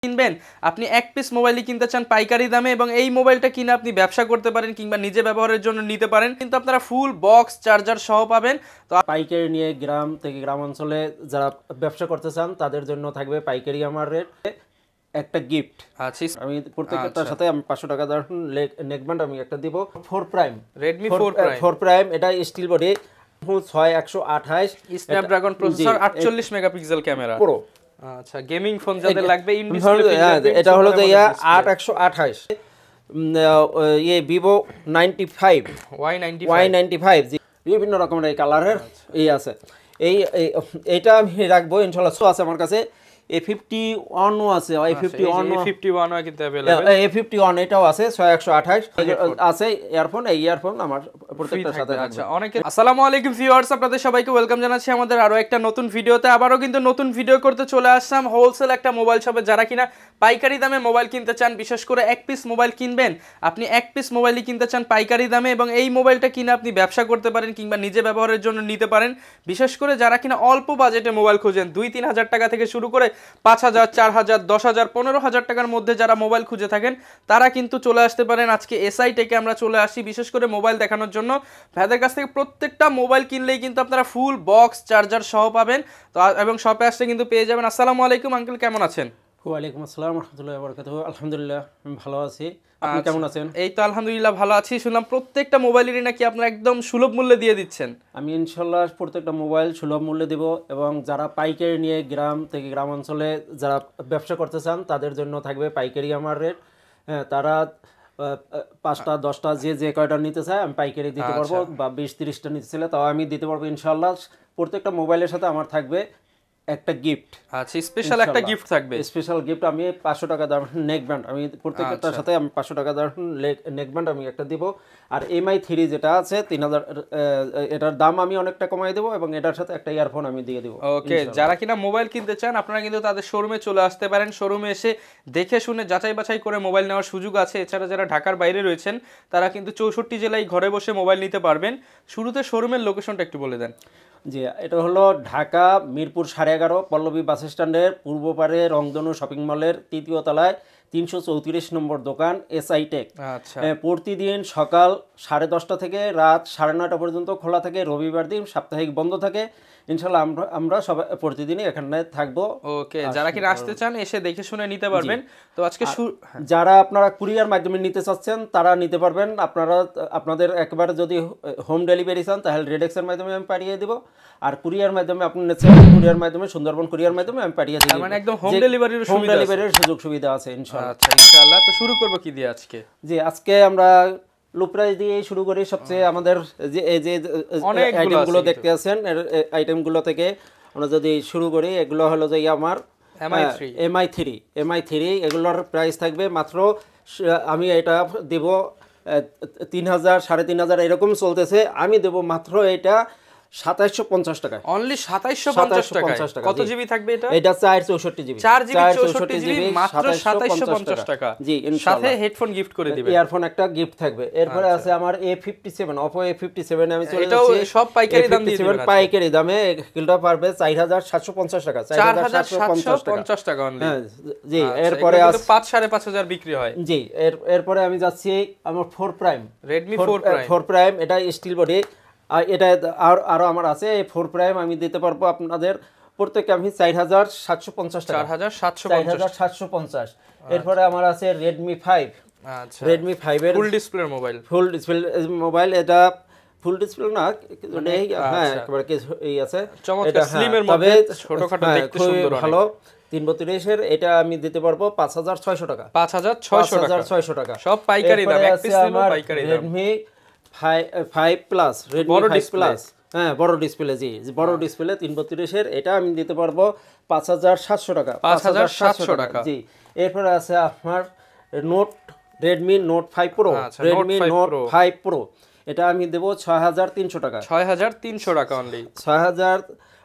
কিনবেন, আপনি এক পিস মোবাইলই কিনতে চান পাইকারি দামে এবং এই মোবাইলটা কিনে আপনি ব্যবসা করতে পারেন কিংবা নিজে ব্যবহারের জন্য নিতে পারেন, কিন্তু আপনারা ফুল বক্স চার্জার সহ পাবেন। তো পাইকারি নিয়ে গ্রাম থেকে গ্রাম অঞ্চলে যারা ব্যবসা করতে চান তাদের জন্য থাকবে পাইকারি আমার রেট একটা গিফট। আচ্ছা, আমি প্রত্যেকটার সাথে আমি 500 টাকা নেকব্যান্ড আমি একটা দিব। 4 প্রাইম, Redmi 4 প্রাইম, এটা steel body 6128 Snapdragon processor, 48 megapixel camera pro. আচ্ছা, গেমিং ফোন যাদের লাগবে এটা হলো যে 8128 ये vivo 95 Y95 বিভিন্ন রকমের এই কালারের এই আছে। এইটা আমি রাখবো ইনশাআল্লাহ। আছে আমার কাছে A51 আছে, A51 কিন্তু अवेलेबल, A51 এটাও আছে 6128 আছে। ইয়ারফোন, এই ইয়ারফোন আমার প্রত্যেকটার সাথে থাকবে। আচ্ছা, অনেকে আসসালামু আলাইকুম ভিউয়ার্স, আপনাদের সবাইকে ওয়েলকাম জানাচ্ছি আমাদের আরো একটা নতুন ভিডিওতে। আবারো কিন্তু নতুন ভিডিও করতে চলে আসলাম হোলসেল একটা মোবাইল শপে। যারা কিনা পাইকারি দামে মোবাইল কিনতে চান, বিশেষ করে এক পিস মোবাইল কিনবেন, আপনি এক পিস মোবাইলই কিনতে চান পাইকারি দামে এবং এই মোবাইলটা কিনে আপনি ব্যবসা করতে পারেন কিংবা নিজে ব্যবহারের জন্য নিতে পারেন। বিশেষ করে যারা কিনা অল্প বাজেটে মোবাইল খোঁজেন, 2-3 হাজার টাকা থেকে শুরু করে 5,000, 4,000, 10,000, 15,000 টাকার মধ্যে যারা মোবাইল খুঁজে থাকেন তারা কিন্তু চলে আসতে পারেন। আজকে এসআই টেকে আমরা চলে আসি বিশেষ করে মোবাইল দেখানোর জন্য। ভাইদের কাছ থেকে প্রত্যেকটা মোবাইল কিনলেই কিন্তু আপনারা ফুল বক্স চার্জার সহ পাবেন। তো এবং শপে আসলে কিন্তু পেয়ে যাবেন। আসসালামু আলাইকুম আঙ্কেল, কেমন আছেন? ওয়ালাইকুম আসসালাম রাহমাতুল্লাহি ওয়া বারাকাতুহু। আলহামদুলিল্লাহ আমি ভালো আছি, আপনি কেমন আছেন? এই তো আলহামদুলিল্লাহ ভালো আছি। শুনলাম প্রত্যেকটা মোবাইলেরই নাকি আপনারা একদম সুলভ মূল্যে দিয়ে দিচ্ছেন। আমি ইনশাল্লাহ প্রত্যেকটা মোবাইল সুলভ মূল্যে দেব এবং যারা পাইকারি নিয়ে গ্রাম থেকে গ্রাম অঞ্চলে যারা ব্যবসা করতে চান তাদের জন্য থাকবে পাইকারি আমার রেট। তারা 5টা 10টা যে কয়টা নিতে চায় আমি পাইকারি দিতে পারবো, বা 20-30টা নিতে চাইলে তাও আমি দিতে পারবো ইনশাল্লাহ। প্রত্যেকটা মোবাইলের সাথে আমার থাকবে একটা গিফট। আচ্ছা, স্পেশাল একটা গিফট থাকবে। স্পেশাল গিফট আমি 500 টাকা দাম নেকব্যান্ড, আমি প্রত্যেকটার সাথে আমি 500 টাকা দাম নেকব্যান্ড আমি একটা দিব। আর MI3 যেটা আছে 3000, এটার দাম আমি অনেকটা কমাই দেবো এবং এটার সাথে একটা ইয়ারফোন আমি দিয়ে দেবো। ওকে, যারা কিনা মোবাইল কিনতে চান আপনারা কিন্তু তাদের শোরুমে চলে আসতে পারেন। শোরুমে এসে দেখে শুনে যাচাই বাছাই করে মোবাইল নেওয়ার সুযোগ আছে। এছাড়া যারা ঢাকার বাইরে রয়েছেন তারা কিন্তু 64 জেলায় ঘরে বসে মোবাইল নিতে পারবেন। শুরুতে শোরুমের লোকেশনটা একটু বলে দেন। জি, এটা হলো ঢাকা মিরপুর 11.5 পল্লবী বাস স্ট্যান্ডের পূর্ব পারে রংধনু শপিং মলের 3য় তলায় 334 নম্বর দোকান এসআই টেক। আচ্ছা, প্রতিদিন সকাল 10:30 থেকে রাত 9:30 পর্যন্ত খোলা থাকে, রবিবার দিন সাপ্তাহিক বন্ধ থাকে। ইনশাল্লাহ আমরা সবাই প্রতিদিনই এখানে থাকবো। ওকে, যারা কিনা আসতে চান এসে দেখে শুনে নিতে পারবেন। তো আজকে যারা আপনারা কুরিয়ার মাধ্যমে নিতে চাচ্ছেন তারা নিতে পারবেন। আপনাদের একবারে যদি হোম ডেলিভারি চান তাহলে রেডেক্সের মাধ্যমে আমি পাঠিয়ে দিব। আর কুরিয়ার মাধ্যমে আপনি কুরিয়ার মাধ্যমে সুন্দরবন কুরিয়ার মাধ্যমে আমি পাঠিয়ে দিব। মানে একদম হোম ডেলিভারির সুযোগ সুবিধা আছে ইনশাআল্লাহ। আচ্ছা, ইনশাআল্লাহ। তো শুরু করব কি দিয়ে আজকে? জি, আজকে আমরা লো প্রাইস দিয়ে শুরু করি। সবচেয়ে আমাদের যে আইটেমগুলো দেখতে আছেন আইটেমগুলো থেকে আমরা যদি শুরু করি, এগুলো হলো যে আমার MI3 এগুলোর প্রাইস থাকবে মাত্র, আমি এটা দেব 3,000, 3,500 এরকম চলতেছে। আমি দেব মাত্র এটা 2750 টাকা। অনলি 2750 টাকা। কত জিবি থাকবে এটা? এটা 464 জিবি, 4GB মাত্র 2750 টাকা। জি, সাথে হেডফোন গিফট করে দিবেন, ইয়ারফোন একটা গিফট থাকবে। এরপরে আছে আমার A57, Oppo A57 আমি চলে এটাও সব পাইকারি দাম দিয়ে দিবেন। পাইকারি দামে কিলোটা পারবে 4750 টাকা, 4750 টাকা অনলি। জি, এরপরে আছে 5,500 বিক্রি হয়। জি, এরপরে আমি যাচ্ছি আমার 4 প্রাইম, Redmi 4 প্রাইম, এটা স্টিল বডি। আর এটা আরো আমার আছে 4 প্রাইম, আমি দিতে পারবো আপনাদের প্রত্যেককে আমি 4,750 টাকা, 4,750। এরপরে আমার আছে Redmi 5। আচ্ছা, Redmi 5 এর ফুল ডিসপ্লে মোবাইল, এটা ফুল ডিসপ্লে না, হ্যাঁ একেবারে এই আছে। এটা স্লিমের মধ্যে ছোটখাটো দেখতে সুন্দর, ভালো 332 এর। এটা আমি দিতে পারবো 5,600 টাকা, 5,600 টাকা সব পাইকারি দাম। এক পিস নিলে পাইকারি দাম। Redmi 5 প্লাস, Redmi 5 প্লাস, হ্যাঁ বড় ডিসপ্লে। জি, বড় ডিসপ্লে 332 এর। এটা আমি দিতে পারবো 5,700 টাকা, 5,700 টাকা। জি, এরপরে আছে আমার Redmi Note 5 Pro, Redmi Note 5 Pro, এটা আমি দেব 6,300 টাকা, 6,300 টাকা অনলি।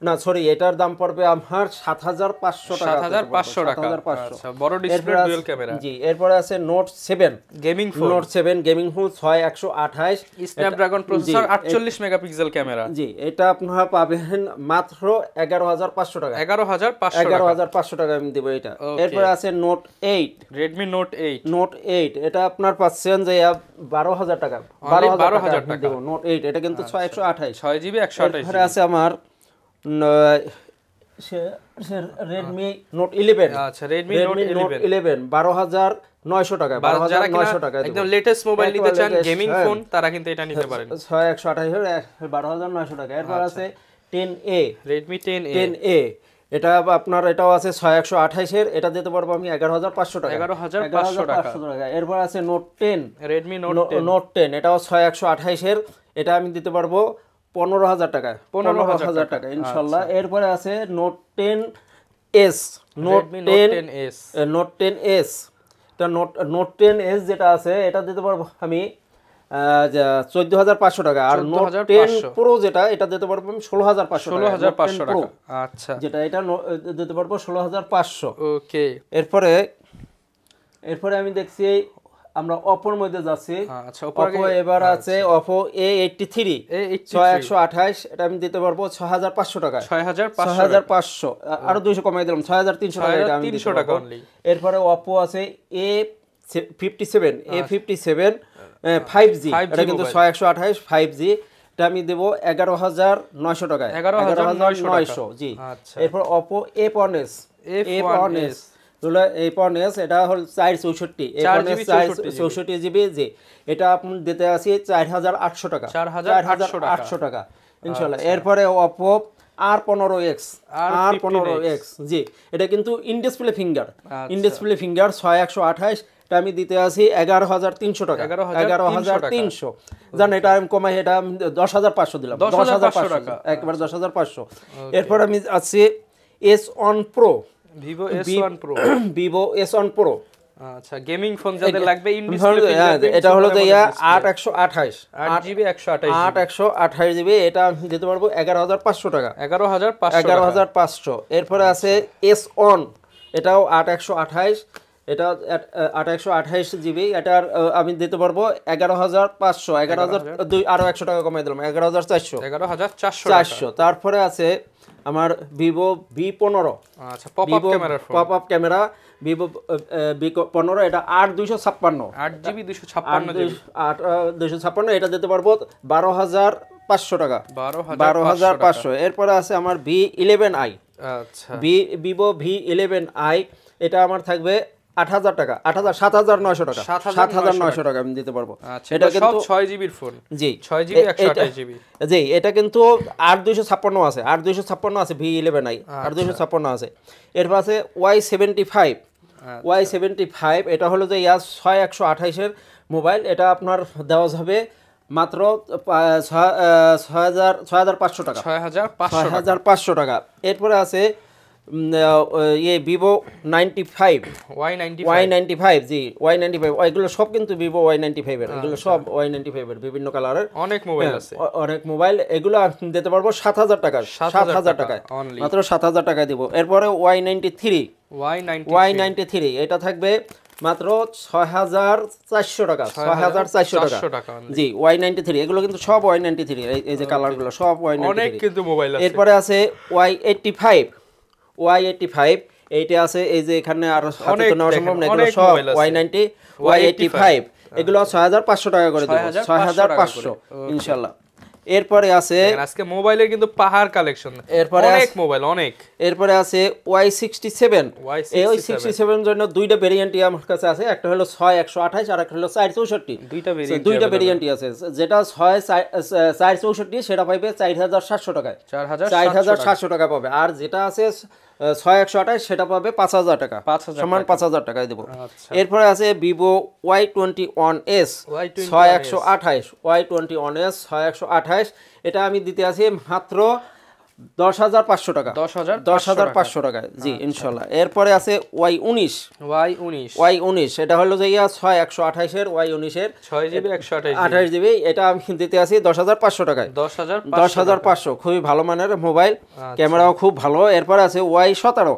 না সরি এটার দাম পড়বে আমার 7500 টাকা 7500 টাকা 7500 আচ্ছা বড় ডিসপ্লে ডুয়াল ক্যামেরা জি এরপরে আছে note 7 gaming phone note 7 gaming phone 6128 Snapdragon processor 48 megapixel camera জি এটা আপনারা পাবেন মাত্র 11500 টাকা 11500 টাকা 11500 টাকা আমি দেব এটা এরপরে আছে নোট 8 Redmi Note 8 নোট 8 এটা আপনার পাচ্ছেন যে 12000 টাকা 12000 টাকা দেব নোট 8 এটা কিন্তু 6128 6GB 128 এরপরে আছে আমার Redmi Note 11 আচ্ছা Redmi Note 11 12900 টাকা 12900 টাকা একদম লেটেস্ট মোবাইল নিতে চান গেমিং ফোন তারা কিন্তু এটা নিতে পারেন 6128 12900 টাকা এরপর আছে 10A Redmi 10A 10A এটা আপনার এটাও আছে 6128 এর এটা দিতে পারবো আমি 11500 টাকা 11500 টাকা এরপর আছে নোট 10 Redmi Note 10 এটাও 6128 এর এটা আমি দিতে পারবো 15000 টাকা 15000 টাকা ইনশাআল্লাহ এরপরে আছে note 10s note 10s note 10s এটা নোট 10s যেটা আছে এটা দিতে পারবো আমি 14500 টাকা আর নোট 10 প্রো যেটা এটা দিতে পারবো আমি 16500 টাকা আচ্ছা যেটা এটা দিতে পারবো 16500 ওকে এরপরে আমি দেখছি আমরা অপোর মধ্যে যাচ্ছি আচ্ছা অপো এবার আছে অপো A83 6128 এটা আমি দিতে পারবো 6500 টাকা 6500 আরো 200 কমাই দিলাম 6300 টাকা এটা আমি 300 টাকা অনলি এরপরে অপো আছে A57 5G এটা কিন্তু 6128 5G এটা আমি দেব 11900 টাকা 11900 জি এরপর অপো A1s A1s এটা হল 464 464 জিবি জি এটা আপনি দিতে আসি 4800 টাকা 4800 টাকা ইনশাআল্লাহ এরপরে অপো R15X জি এটা কিন্তু ইন ডিসপ্লে ফিঙ্গার 6128 এটা আমি দিতে আসি 11300 টাকা 11300 জান এটা আমি কমাই এটা 10500 দিলাম 10500 টাকা একবার 10500 এরপর আমি আছি S1 Pro Vivo S1 Pro আচ্ছা গেমিং ফোন যাদের লাগবে ইন ডিসপ্লে এটা হলো যে 8128 8GB 128 জিবি এটা আমি দিতে পারবো 11500 টাকা 11500 এরপরে আছে S1 এটাও 8128 এটা 8128 জিবি এটার আমি দিতে পারবো 11500 11000 আরো 100 টাকা কমাই দিলাম 11400 তারপরে আছে আমার Vivo V15 আচ্ছা পপআপ ক্যামেরা Vivo V15 এটা 8GB 256 এটা দিতে পারবো 12500 টাকা 12500 এরপরে আছে আমার V11i আচ্ছা Vivo V11i এটা আমার থাকবে 8000 টাকা 7900 টাকা 7900 টাকা আমি দিতে পারবো এটা কিন্তু 6GB এর ফোন জি 6GB 128GB জি এটা কিন্তু 8256 আছে 8256 আছে V11i 8256 আছে এরপর আছে Y75 এটা হলো যে 6128 এর মোবাইল এটা আপনার দেওয়া যাবে মাত্র 6500 টাকা 6500 টাকা এরপরে আছে Vivo 95 Y95 জি Y95 এগুলো সব কিন্তু Vivo Y95 এর এগুলো সব Y95 এর বিভিন্ন কালারের অনেক মোবাইল আছে অনেক মোবাইল এগুলো দিতে পারবো 7000 টাকা 7000 টাকা মাত্র 7000 টাকা দিব এরপরে Y93 এটা থাকবে মাত্র 6400 টাকা 6400 টাকা জি Y93 এগুলো কিন্তু সব Y93 এই যে কালারগুলো সব Y93 অনেক কিন্তু মোবাইল আছে এরপরে আছে Y85 এইটা আছে এই যে এখানে আর হাতে তো নেওয়া সম্ভব না এগুলো সব Y85 এগুলো 6500 টাকা করে দেব 6500 ইনশাআল্লাহ এরপরে আছে আজকে মোবাইলের কিন্তু পাহাড় কালেকশন অনেক মোবাইল অনেক এরপরে আছে Y67 এই Y67 জন্য দুইটা ভেরিয়েন্টই আমার কাছে আছে একটা হলো 6128 আর একটা হলো 464 দুইটা ভেরিয়েন্টই আছে যেটা 464 সেটা পাবে 4700 টাকায় 4700 টাকা পাবে আর যেটা আছে 6128 সেটা পাবে 5000 টাকা সমান 5000 টাকায় দেব এরপরে আছে Vivo Y21s 6128 এটা আমি দিতে আছি মাত্র 10,500 টাকা 10,500 টাকা জি ইনশাল্লাহ। এরপরে আছে Y19 Y19 এটা হলো যে 6128 এর Y19 এর 6GB 128GB এটা আমি দিতে আছি 10,500 টাকায় 10,500 খুবই ভালো মানের মোবাইল, ক্যামেরাও খুব ভালো। এরপরে আছে Y17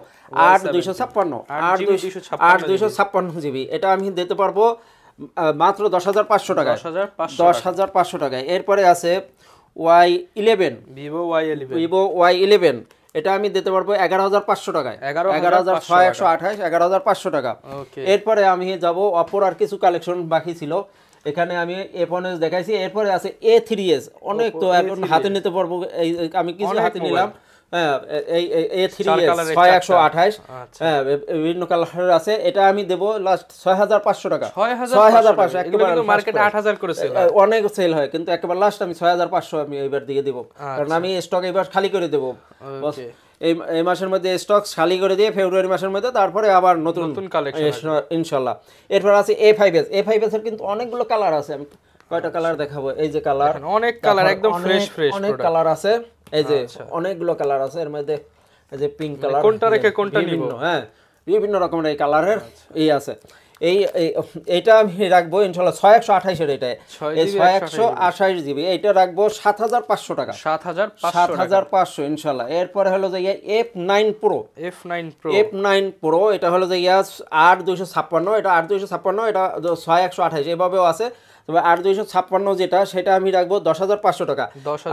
8,256 এটা আমি দিতে পারবো মাত্র 10,500 টাকায় 10,500 টাকায়। এরপরে আছে Y11 Vivo Y11 এটা আমি দিতে পারবো 11,500 টাকায় 11,500 টাকা। এরপরে আমি যাব অপোর আর কিছু কালেকশন বাকি ছিল, এখানে আমি A1s দেখাইছি। এরপরে আছে A3s অনেক, তো এখন হাতে নিতে পারবো, আমি কিছু হাতে নিলাম। হ্যাঁ এই A3s 6128 হ্যাঁ বিভিন্ন কালার আছে। এটা আমি দেব লাস্ট 6,500 টাকা 6,500 একেবারে মার্কেটে 8,000 করে সেল হয়, অনেক সেল হয়, কিন্তু একেবারে লাস্ট আমি 6,500 আমি এইবার দিয়ে দেব, কারণ আমি স্টক এবার খালি করে দেব। এই মাসের মধ্যে স্টক খালি করে দিয়ে ফেব্রুয়ারি মাসের মধ্যে তারপরে আবার নতুন কালেকশন ইনশাআল্লাহ। এরপর আছে A5s এর কিন্তু অনেকগুলো কালার আছে, আমি কয়টা কালার দেখাবো। এই যে কালার, অনেক কালার একদম ফ্রেশ অনেক কালার আছে, এই যে অনেকগুলো কালার আছে। এর মধ্যে এই যে পিঙ্ক কালার, কোনটা রেখে কোনটা নিব, হ্যাঁ বিভিন্ন রকমের এই কালারের এই আছে। এইটা আমি রাখবো ইনশাআল্লাহ 6128 এর, এটা 6128GB এইটা রাখবো 7,500 টাকা 7,500 ইনশাআল্লাহ। এরপরে হলো যে F9 Pro এটা হলো যে 8,256 এটা 8,256 এটা 6128 এভাবেও আছে, তবে 8,256 যেটা সেটা আমি রাখবো 10,500 টাকা,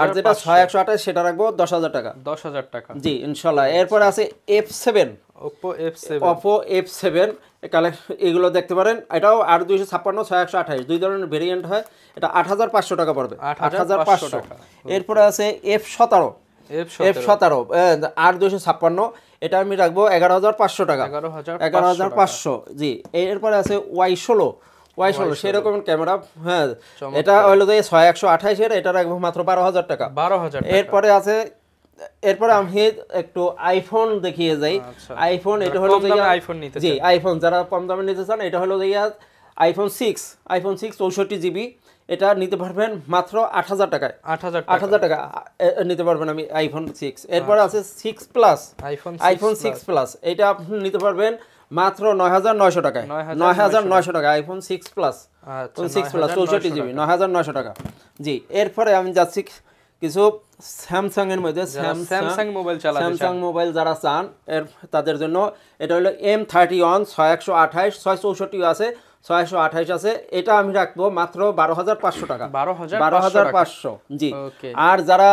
আর যেটা 6128 সেটা রাখবো 10,000 টাকা জি ইনশাআল্লাহ। এরপর আছে F7 Oppo F7 এগুলো দেখতে পারেন, এটাও 8,256 6128 দুই ধরনের ভেরিয়েন্ট হয়, এটা 8,500 টাকা পড়বে 8,500 টাকা। এরপরে আছে F17 8,256 এটা আমি রাখবো 11,500 টাকা 11,500 জি। এরপরে আছে Y16 সেরকম ক্যামেরা, হ্যাঁ এটা হলো যে 6128 এর, এটা রাখবো মাত্র 12,000 টাকা। এরপরে আছে, এরপর আমি একটু আইফোন দেখিয়ে যাই। আইফোন এটা হলো জি আইফোন যারা কম দামে নিতে চান, এটা হলো যে আইফোন 6 64GB এটা নিতে পারবেন মাত্র 8,000 টাকায় 8,000 টাকা নিতে পারবেন আমি আইফোন 6। এরপর আছে 6 প্লাস আইফোন 6 প্লাস এটা আপনি নিতে পারবেন মাত্র 9,900 টাকায় 9,900 টাকা আইফোন 6 প্লাস 64GB 9,900 টাকা জি। এরপরে আমি যাচ্ছি কিছু স্যামসাং এর মধ্যে, স্যামসাং মোবাইল যারা চান তাদের জন্য এটা হলো M31 6128 664 আছে 628 আছে, এটা আমি রাখবো মাত্র 12,500 টাকা 12,500 জি। আর যারা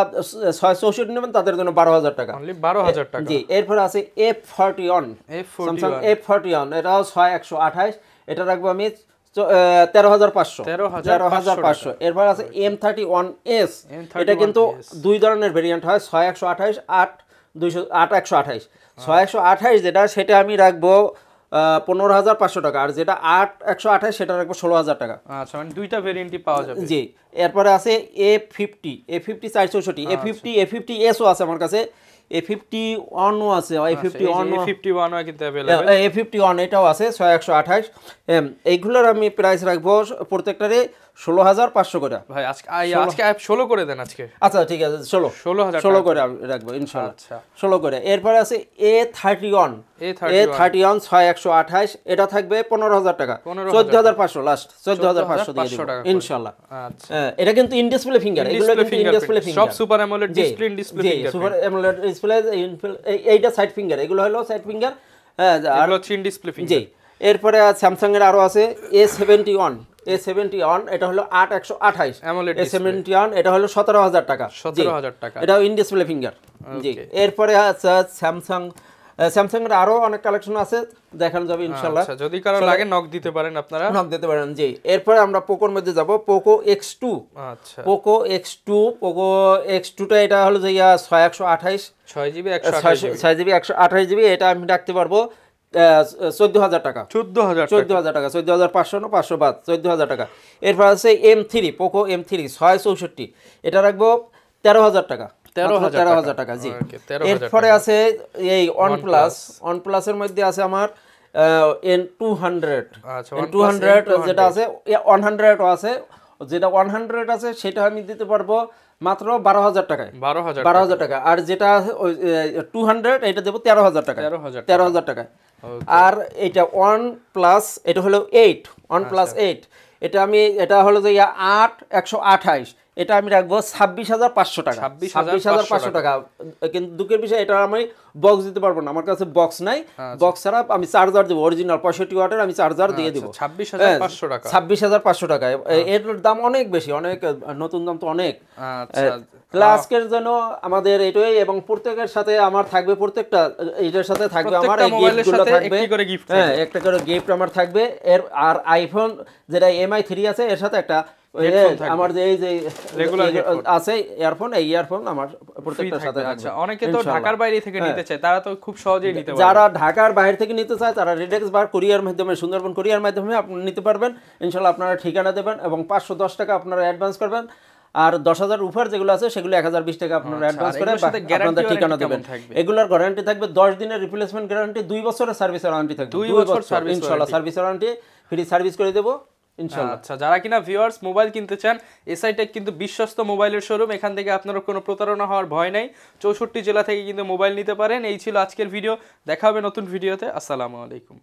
664 নেবেন তাদের জন্য 12,000 টাকা জি। এরপর আছে F41 স্যামসাং F41 এটাও 6128 এটা রাখবো আমি 13,500 এরপর আছে M31s এটা কিন্তু দুই ধরনের ভেরিয়েন্ট হয় 6128 8128 6128 যেটা সেটা আমি রাখবো 15,500 টাকা, আর যেটা 8128 সেটা রাখবো 16,000 টাকা। আচ্ছা মানে দুইটা ভেরিয়েন্টই পাওয়া যাবে জি। এরপরে আছে A50 464 A50s ও আছে আমার কাছে, A51 ও আছে, A51 কিন্তু अवेलेबल A51 এটাও আছে 6128 এইগুলোর আমি প্রাইস রাখবো প্রত্যেকটারে 16,500 করে। ভাই আজকে 16 করে দেন আজকে। আচ্ছা ঠিক আছে 16 করে রাখবো ইনশাআল্লাহ 16 করে। এরপর আছে A31 6128 এটা থাকবে 15,000 টাকা 14,500 লাস্ট 14,500 দিয়ে দিব ইনশাআল্লাহ। আচ্ছা এটা কিন্তু ইন ডিসপ্লে ফিঙ্গার, এগুলো কিন্তু ইন ডিসপ্লে ফিঙ্গার সব super AMOLED display finger super AMOLED display এইটা সাইড ফিঙ্গার, এগুলো হলো সাইড ফিঙ্গার, হ্যাঁ আর ইন ডিসপ্লে ফিঙ্গার জি। এরপরে স্যামসাং এর আরো আছে A71 এটা হলো 8128 A71 এটা হলো 17,000 টাকা 17,000 টাকা, এটাও ইন ডিসপ্লে ফিঙ্গার জি। এরপরে আছে স্যামসাং এর আরো অনেক কালেকশন আছে, দেখানো যাবে ইনশাআল্লাহ। আচ্ছা যদি কারো লাগে নক দিতে পারেন আপনারা, নক দিতে পারেন জি। এরপরে আমরা পোকোর মধ্যে যাব, পোকো X2 আচ্ছা পোকো X2 টা এটা হলো যে 6128 6GB 128GB এটা আমি রাখতে পারবো 14,000 টাকা 14,000 টাকা 14,500 না 500 বাদ 14,000 টাকা। এরপর আছে M3 পোকো M3 664 এটা রাখবো 13,000 টাকা 13,000 টাকা জি। এরপরে আছে এই OnePlus এর মধ্যে আছে আমার N200 যেটা আছে 100 ও আছে যেটা 100 আছে সেটা আমি দিতে পারবো মাত্র 12,000 টাকায়, 12,000 টাকা। আর যেটা 200 এটা দেবো 13,000 টাকা, 13,000 টাকায়। আর এটা 1+ এটা হলো 8, 1+8 এটা হলো যে 128, এটা আমি রাখবো 26,500 টাকা, 26,500 টাকা। কিন্তু দুঃখের বিষয় এটা আমি বক্স দিতে পারবো না, আমার কাছে বক্স নাই। বক্স ছাড়া আমি চার্জার দেবো, অরিজিনাল 65 ওয়াটের আমি চার্জার দিয়ে দেবো 26,500 টাকা। 26,500 টাকা। এর দাম অনেক বেশি, অনেক নতুন দাম তো অনেক। আজকের জন্য আমাদের এটাই, এবং প্রত্যেকের সাথে আমার থাকবে, প্রত্যেকটা এটার সাথে থাকবে আমার এই গিফটগুলো থাকবে, হ্যাঁ একটা করে গিফট আমার থাকবে। এর আর আইফোন যেটা MI 3 আছে এর সাথে একটা আমার যে এই যে রেগুলার আছে ইয়ারফোন, এই ইয়ারফোন আমার প্রত্যেকটার সাথে থাকবে। আচ্ছা, অনেকে তো ঢাকার বাইরে থেকে নিতে চায়, তারা তো খুব সহজেই নিতে পারবে। যারা ঢাকার বাইরে থেকে নিতে চায় তারা রেডেক্স বা কুরিয়ার মাধ্যমে, সুন্দরবন কুরিয়ার মাধ্যমে আপনি নিতে পারবেন ইনশাআল্লাহ। আপনারা ঠিকানা দেবেন এবং 510 টাকা আপনারা অ্যাডভান্স করবেন। আর 10,000 উপর যেগুলো আছে সেগুলো 1,020 টাকা আপনারা অ্যাডভান্স করে আপনাদের ঠিকানা দেবেন। এগুলোর গ্যারান্টি থাকবে 10 দিনের রিপ্লেসমেন্ট গ্যারান্টি, 2 বছরের সার্ভিস ওয়ারেন্টি থাকবে, 2 বছর ইনশাআল্লাহ সার্ভিস ওয়ারেন্টি, ফ্রি সার্ভিস করে দেব ইনশাআল্লাহ। আচ্ছা, যারা কিনা ভিউয়ার্স মোবাইল কিনতে চান, এসআই টেক কিন্তু বিশ্বস্ত মোবাইলের শোরুম। এখান থেকে আপনারা কোনো প্রতারণা হওয়ার ভয় নাই। 64 জেলা থেকে কিন্তু মোবাইল নিতে পারেন। এই ছিল আজকের ভিডিও, দেখা হবে নতুন ভিডিওতে। আসসালামু আলাইকুম।